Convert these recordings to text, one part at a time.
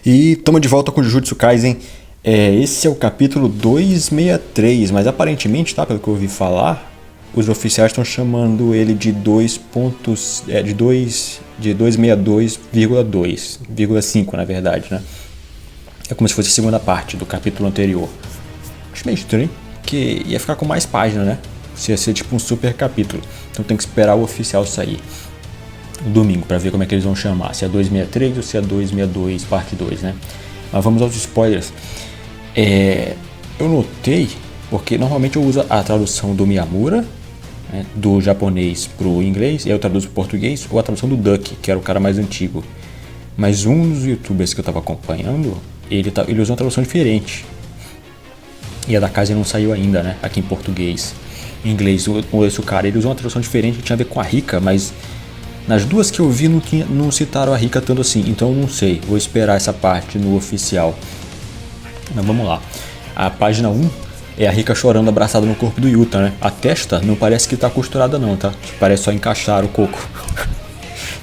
E estamos de volta com Jujutsu Kaisen. Esse é o capítulo 263, mas aparentemente, tá, pelo que eu ouvi falar, os oficiais estão chamando ele de 262,2,5 na verdade, né? É como se fosse a segunda parte do capítulo anterior. Acho meio estranho, porque ia ficar com mais páginas, né? Ia ser tipo um super capítulo. Então tem que esperar o oficial sair no domingo para ver como é que eles vão chamar, se é 263 ou se é 262 parte 2, né? Mas vamos aos spoilers. Eu notei, porque normalmente eu uso a tradução do Miyamura, né, do japonês pro inglês, e eu traduzo pro português, ou a tradução do Duck, que era o cara mais antigo. Mas um dos youtubers que eu tava acompanhando, ele usou uma tradução diferente. E a da casa não saiu ainda, né, aqui em português. Em inglês, esse cara, ele usou uma tradução diferente que tinha a ver com a Rika, mas nas duas que eu vi não citaram a Rika tanto assim, então eu não sei, vou esperar essa parte no oficial. Mas vamos lá. A página 1 é a Rika chorando abraçada no corpo do Yuta, né? A testa não parece que tá costurada não, tá? Parece só encaixar o coco.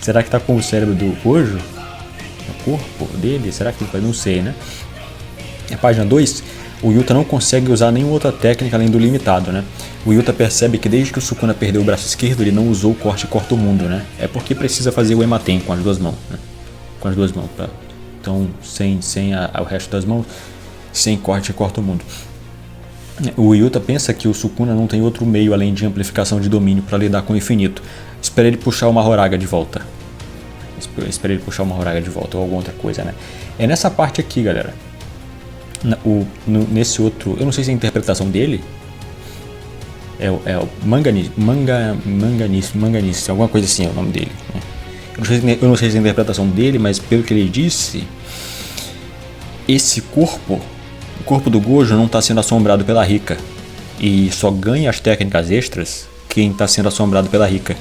Será que tá com o cérebro do Gojo? O corpo dele? Será que não sei, né? A página 2, o Yuta não consegue usar nenhuma outra técnica além do limitado, né? O Yuta percebe que desde que o Sukuna perdeu o braço esquerdo, ele não usou o corte corta o mundo, né? É porque precisa fazer o Ematen com as duas mãos, né? Com as duas mãos, tá? Então, sem o resto das mãos, sem corte corta o mundo. O Yuta pensa que o Sukuna não tem outro meio além de amplificação de domínio para lidar com o infinito. Espera ele puxar uma Horaga de volta. Ou alguma outra coisa, né? É nessa parte aqui, galera. Nesse outro, eu não sei se é a interpretação dele. É o Manganice, alguma coisa assim é o nome dele, né? Eu não sei se é a interpretação dele, mas pelo que ele disse, o corpo do Gojo não está sendo assombrado pela Rika, e só ganha as técnicas extras quem está sendo assombrado pela Rika.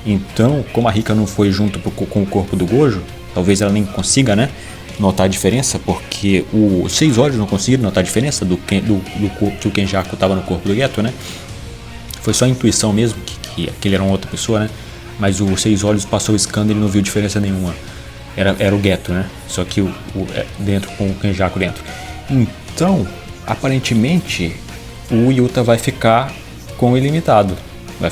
Então, como a Rika não foi junto com o corpo do Gojo, talvez ela nem consiga, né, notar a diferença, porque os 6 olhos não conseguiram notar a diferença do corpo que o Kenjaku estava no corpo do Geto, né? Foi só a intuição mesmo, que aquele era uma outra pessoa, né? Mas o 6 olhos passou o scanner e ele não viu diferença nenhuma. Era o Geto, né? Só que dentro com o Kenjaku dentro. Então, aparentemente, o Yuta vai ficar com o ilimitado. Vai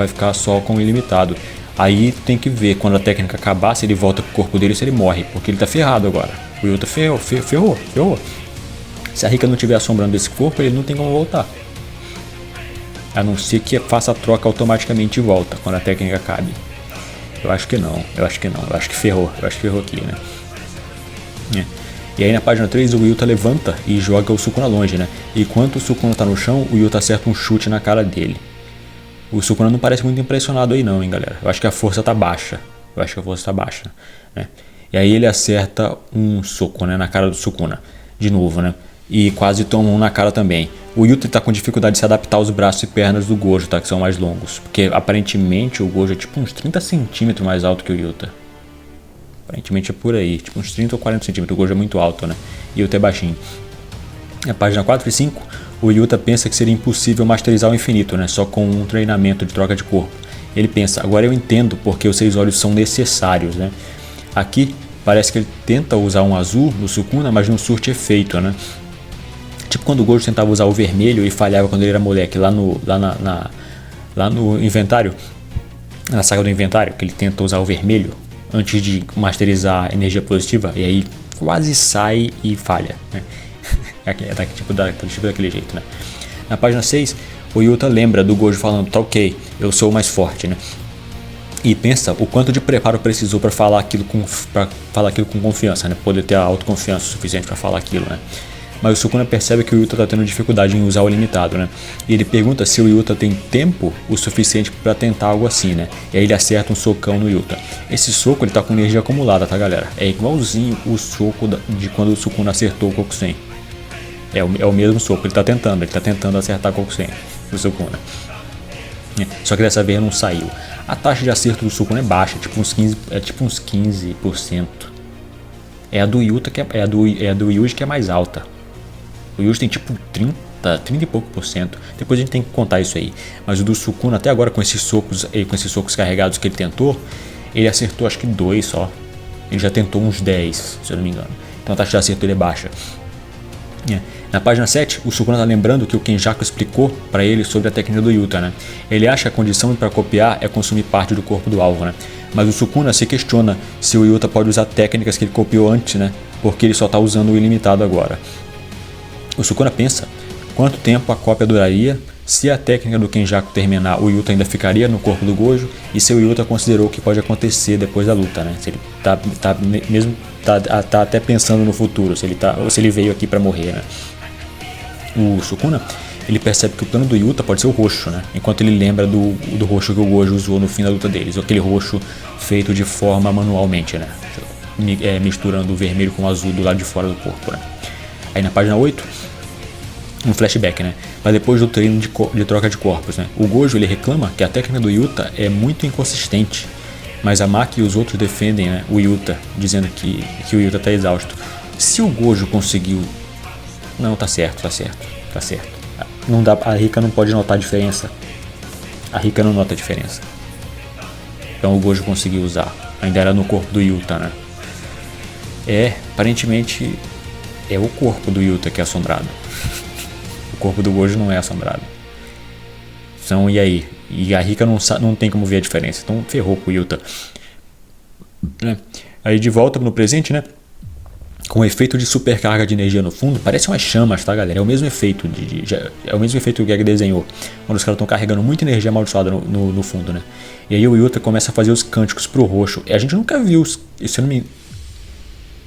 ficar só com o ilimitado. Aí tem que ver, quando a técnica acabar, se ele volta pro corpo dele ou se ele morre. Porque ele tá ferrado agora. O Yuta ferrou. Se a Rika não estiver assombrando esse corpo, ele não tem como voltar. A não ser que faça a troca automaticamente e volta quando a técnica acabe. Eu acho que não. Eu acho que ferrou. Aqui, né? E aí na página 3 o Yuta levanta e joga o Sukuna longe, né? E enquanto o Sukuna tá no chão, o Yuta acerta um chute na cara dele. O Sukuna não parece muito impressionado aí não, hein, galera. Eu acho que a força tá baixa. Né? E aí ele acerta um soco, né, na cara do Sukuna. De novo, né? E quase toma um na cara também. O Yuta tá com dificuldade de se adaptar aos braços e pernas do Gojo, tá? Que são mais longos. Porque aparentemente o Gojo é tipo uns 30 centímetros mais alto que o Yuta. Aparentemente é por aí, tipo uns 30 ou 40 centímetros. O Gojo é muito alto, né? E o Yuta é baixinho. Na página 4 e 5, o Yuta pensa que seria impossível masterizar o infinito, né? Só com um treinamento de troca de corpo. Ele pensa, agora eu entendo porque os 6 olhos são necessários, né? Aqui parece que ele tenta usar um azul no Sukuna, mas não surte efeito, né? Tipo quando o Gojo tentava usar o vermelho e falhava quando ele era moleque, lá no inventário, na saga do inventário, que ele tenta usar o vermelho antes de masterizar a energia positiva, e aí quase sai e falha, né? tipo daquele jeito, né? Na página 6, o Yuta lembra do Gojo falando, tá ok, eu sou o mais forte, né? E pensa o quanto de preparo precisou para falar aquilo com confiança, né? Poder ter a autoconfiança suficiente para falar aquilo, né? Mas o Sukuna percebe que o Yuta está tendo dificuldade em usar o limitado, né? E ele pergunta se o Yuta tem tempo o suficiente para tentar algo assim, né? E aí ele acerta um socão no Yuta. Esse soco ele tá com energia acumulada, tá, galera? É igualzinho o soco de quando o Sukuna acertou o Kokusen. É o mesmo soco, ele tá tentando acertar o Kokusen, o Sukuna. Só que dessa vez não saiu. A taxa de acerto do Sukuna é baixa, tipo uns 15%. É a do Yuta é a do Yuji que é mais alta. O Yuji tem tipo 30 e pouco por cento. Depois a gente tem que contar isso aí. Mas o do Sukuna até agora com esses socos carregados que ele tentou, ele acertou acho que 2 só. Ele já tentou uns 10, se eu não me engano. então a taxa de acerto ele é baixa. Na página 7, o Sukuna está lembrando que o Kenjaku explicou para ele sobre a técnica do Yuta, né? Ele acha que a condição para copiar é consumir parte do corpo do alvo, né? Mas o Sukuna se questiona se o Yuta pode usar técnicas que ele copiou antes, né? Porque ele só está usando o ilimitado agora. O Sukuna pensa quanto tempo a cópia duraria, se a técnica do Kenjaku terminar, o Yuta ainda ficaria no corpo do Gojo, e se o Yuta considerou o que pode acontecer depois da luta, né? Se ele tá até pensando no futuro, ou se ele veio aqui para morrer, né? O Sukuna, ele percebe que o plano do Yuta pode ser o roxo, né? Enquanto ele lembra do roxo que o Gojo usou no fim da luta deles, aquele roxo feito de forma manualmente, né? Misturando o vermelho com o azul do lado de fora do corpo, né? Aí na página 8, um flashback, né? Mas depois do treino de troca de corpos, né? O Gojo ele reclama que a técnica do Yuta é muito inconsistente, mas a Maki e os outros defendem, né, o Yuta, dizendo que o Yuta está exausto. Se o Gojo conseguiu... Não, tá certo. Não dá, a Rika não pode notar a diferença. A Rika não nota a diferença. Então o Gojo conseguiu usar. Ainda era no corpo do Yuta, né? Aparentemente é o corpo do Yuta que é assombrado. O corpo do Gojo não é assombrado. Então, e aí? E a Rika não tem como ver a diferença. Então ferrou com o Yuta. Aí de volta no presente, né? Com o efeito de supercarga de energia no fundo, parece umas chamas, tá, galera? É o mesmo efeito é o mesmo efeito que o Gag desenhou, quando os caras estão carregando muita energia amaldiçoada no fundo, né? E aí o Yuta começa a fazer os cânticos pro roxo. E a gente nunca viu isso,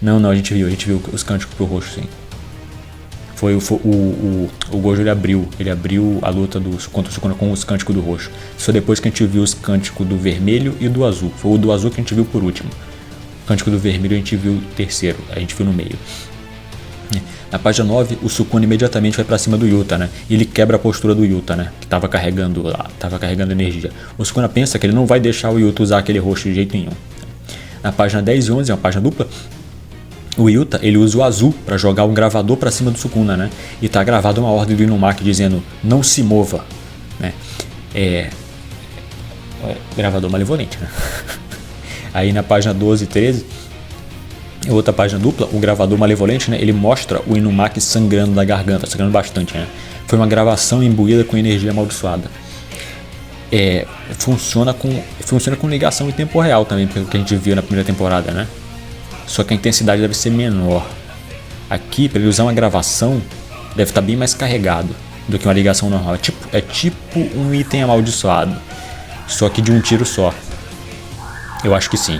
não, a gente viu os cânticos pro roxo, sim. O Gojo ele abriu a luta contra o Sukuna com os cânticos do roxo. Só depois que a gente viu os cânticos do vermelho e do azul. Foi o do azul que a gente viu por último. O cântico do vermelho a gente viu o terceiro, a gente viu no meio. Na página 9, o Sukuna imediatamente vai pra cima do Yuta, né? E ele quebra a postura do Yuta, né? Que tava carregando energia. O Sukuna pensa que ele não vai deixar o Yuta usar aquele roxo de jeito nenhum. Na página 10 e 11, é uma página dupla, o Yuta ele usa o azul para jogar um gravador para cima do Sukuna, né? E tá gravado uma ordem do Inumaki dizendo não se mova, né? Gravador malevolente, né? Aí na página 12 e 13, outra página dupla, o gravador malevolente, né? Ele mostra o Inumaki sangrando da garganta, sangrando bastante, né? Foi uma gravação imbuída com energia amaldiçoada. Funciona com ligação em tempo real também, pelo que a gente viu na primeira temporada, né? Só que a intensidade deve ser menor. Aqui, para ele usar uma gravação, deve estar bem mais carregado do que uma ligação normal. É tipo um item amaldiçoado, só que de um tiro só. Eu acho que sim.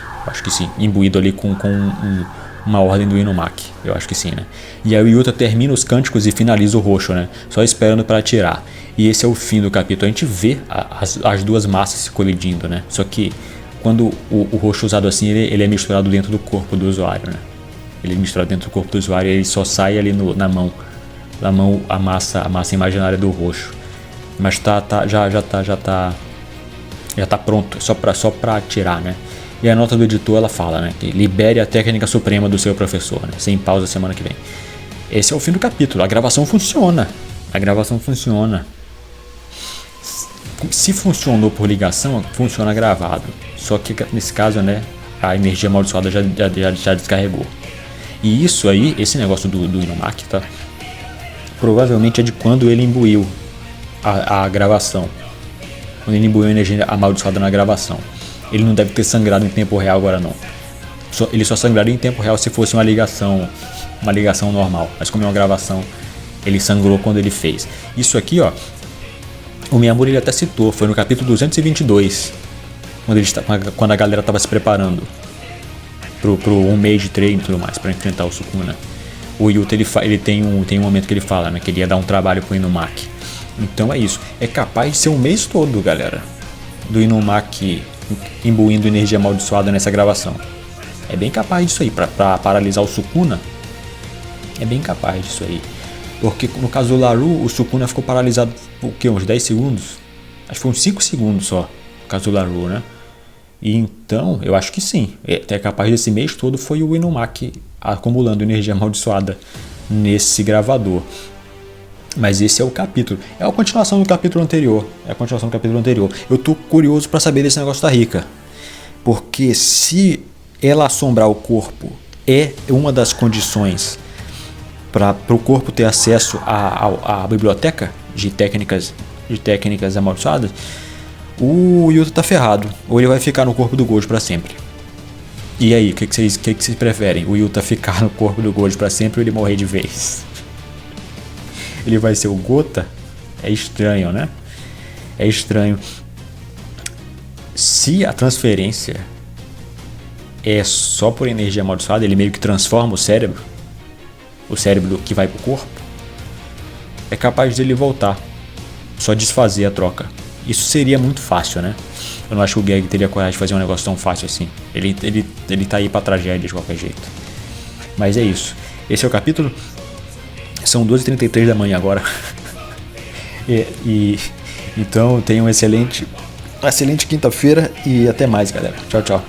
Imbuído ali com uma ordem do Inumaki. Eu acho que sim, né? E aí o Yuta termina os cânticos e finaliza o roxo, né? Só esperando para atirar. E esse é o fim do capítulo. A gente vê as duas massas se colidindo, né? Só que quando o roxo usado assim, ele é misturado dentro do corpo do usuário, né? Ele é misturado dentro do corpo do usuário e ele só sai ali na mão. Na mão a massa imaginária do roxo. Mas já tá pronto, só pra atirar, né? E a nota do editor ela fala, né? Que libere a técnica suprema do seu professor, né? Sem pausa semana que vem. Esse é o fim do capítulo. A gravação funciona. Se funcionou por ligação, funciona gravado. Só que nesse caso, né, a energia amaldiçoada já descarregou. E isso aí, esse negócio do Inumaki, tá? Provavelmente é de quando ele imbuiu a gravação. Quando ele imbuiu a energia amaldiçoada na gravação. Ele não deve ter sangrado em tempo real agora não. Ele só sangraria em tempo real se fosse uma ligação normal. Mas como é uma gravação, ele sangrou quando ele fez. Isso aqui, ó, o Miyamura ele até citou, foi no capítulo 222, quando a galera estava se preparando pro um mês de treino e tudo mais, para enfrentar o Sukuna. O Yuta ele tem um momento que ele fala, né, que ele ia dar um trabalho pro Inumaki. Então é isso, é capaz de ser um mês todo, galera, do Inumaki imbuindo energia amaldiçoada nessa gravação. É bem capaz disso aí, pra paralisar o Sukuna, é bem capaz disso aí. Porque no caso do Laru, o Sukuna ficou paralisado por uns 10 segundos? Acho que foi uns 5 segundos só, no caso do Laru, né? E então, eu acho que sim. É capaz desse mês todo foi o Inumaki acumulando energia amaldiçoada nesse gravador. Mas esse é o capítulo. É a continuação do capítulo anterior. Eu tô curioso pra saber desse negócio da Rika. Porque se ela assombrar o corpo é uma das condições para o corpo ter acesso à biblioteca de técnicas amaldiçoadas, o Yuta tá ferrado. Ou ele vai ficar no corpo do Gojo para sempre. E aí, o que vocês preferem? O Yuta ficar no corpo do Gojo para sempre ou ele morrer de vez? Ele vai ser o Gota? É estranho, né? É estranho. Se a transferência é só por energia amaldiçoada, ele meio que transforma o cérebro que vai pro corpo, é capaz dele voltar, só desfazer a troca. Isso seria muito fácil, né? Eu não acho que o Geg teria coragem de fazer um negócio tão fácil assim. Ele tá aí pra tragédia de qualquer jeito. Mas é isso. Esse é o capítulo. São 2h33 da manhã agora. Então tenha uma excelente quinta-feira e até mais, galera. Tchau, tchau.